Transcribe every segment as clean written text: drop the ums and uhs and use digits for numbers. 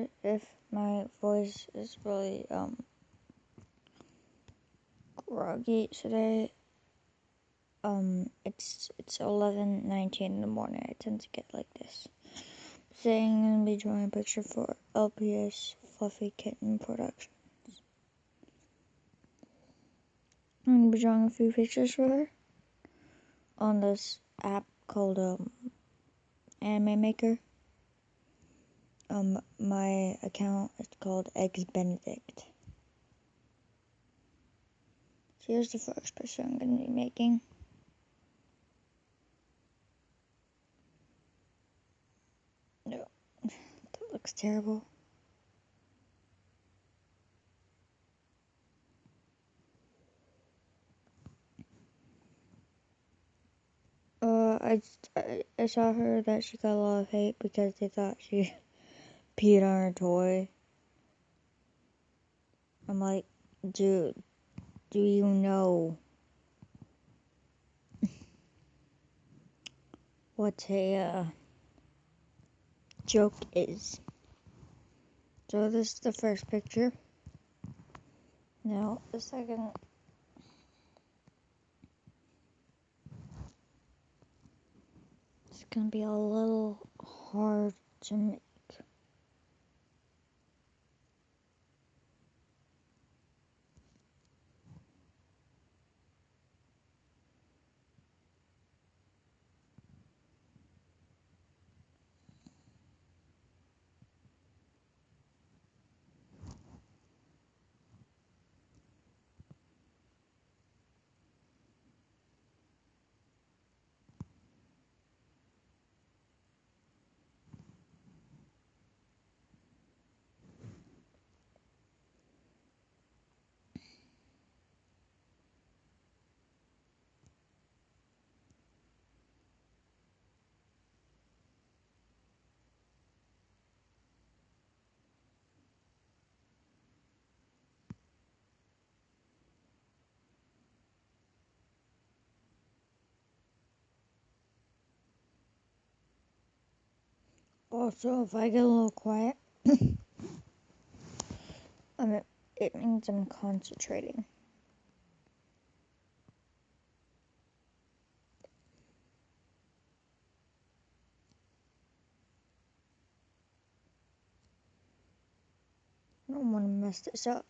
sorry if my voice is really groggy today. It's 11:19 in the morning. I tend to get like this. Today I'm gonna be drawing a picture for LPS Fluffy Kitten Productions. I'm gonna be drawing a few pictures for her on this app called Anime Maker. My account is called Eggs Benedict. So here's the first picture I'm gonna be making. No, that looks terrible. I saw her that she got a lot of hate because they thought she peed on her toy. I'm like, dude, do you know what a joke is? So this is the first picture. Now the second. It's gonna be a little hard to make. Also, if I get a little quiet, it means I'm concentrating. I don't want to mess this up.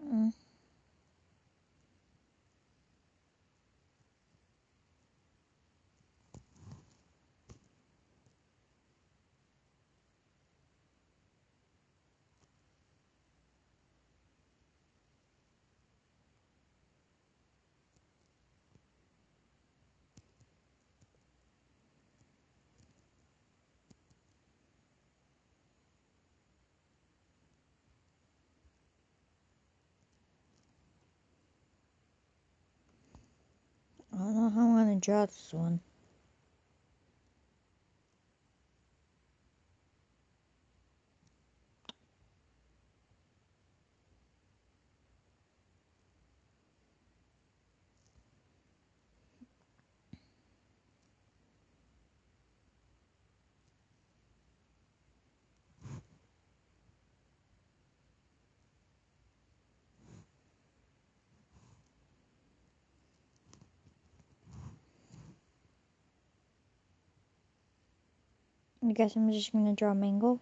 Mm. I don't know how I'm gonna draw this one. I guess I'm just gonna draw mango.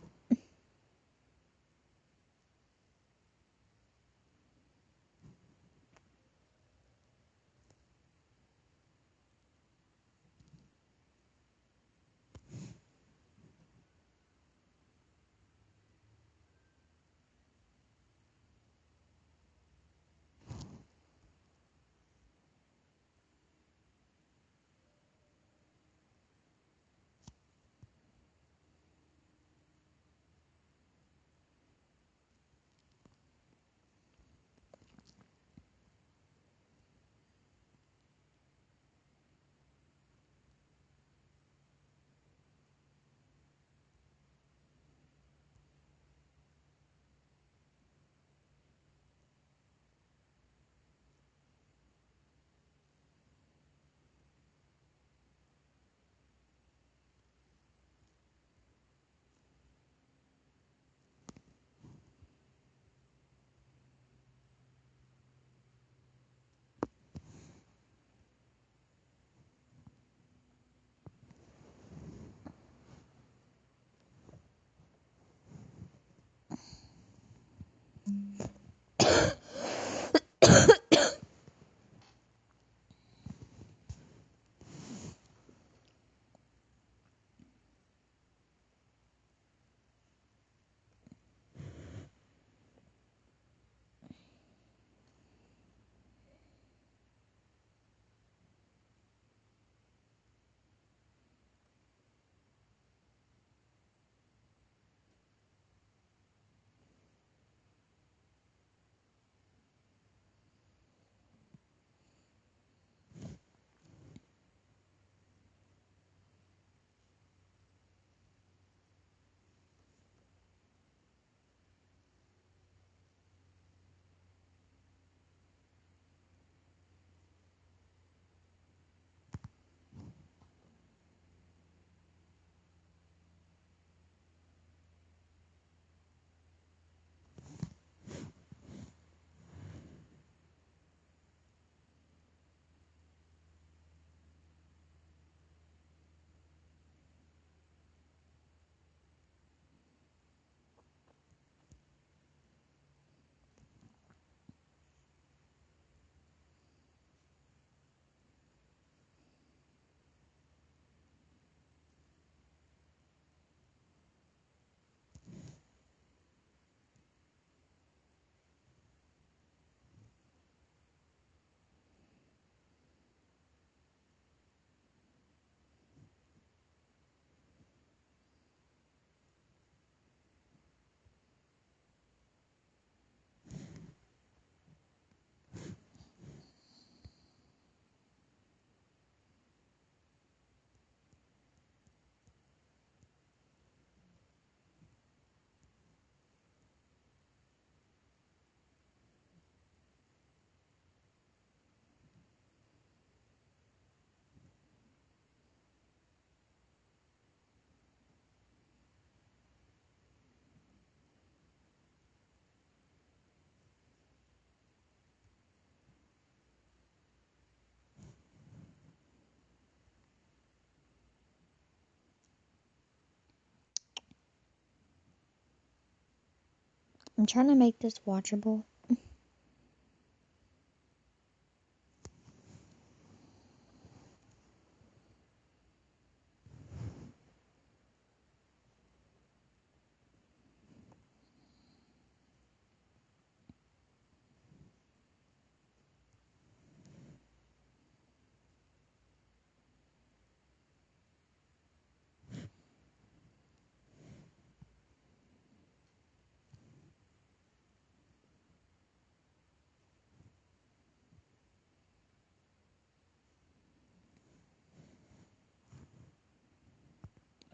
I'm trying to make this watchable.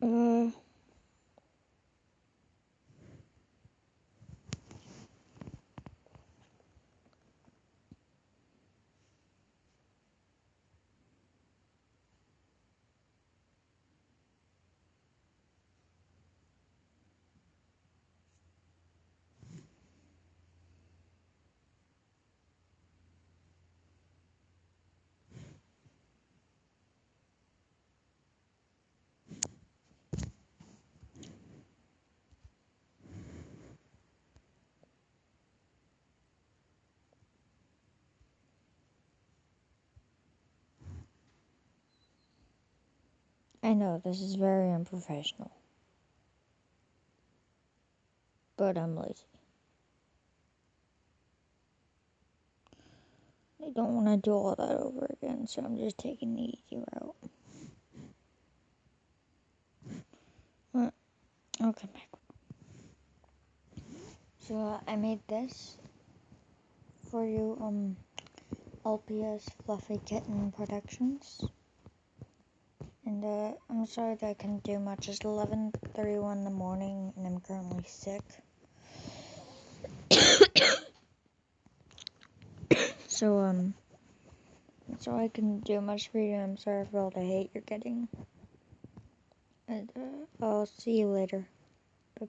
Uh, I know this is very unprofessional, but I'm lazy. I don't want to do all that over again, so I'm just taking the easy route. I'll come back. So I made this for you, LPS Fluffy Kitten Productions. And I'm sorry that I couldn't do much. It's 11:31 in the morning, and I'm currently sick. So that's all I can do much for you. I'm sorry for all the hate you're getting. And I'll see you later.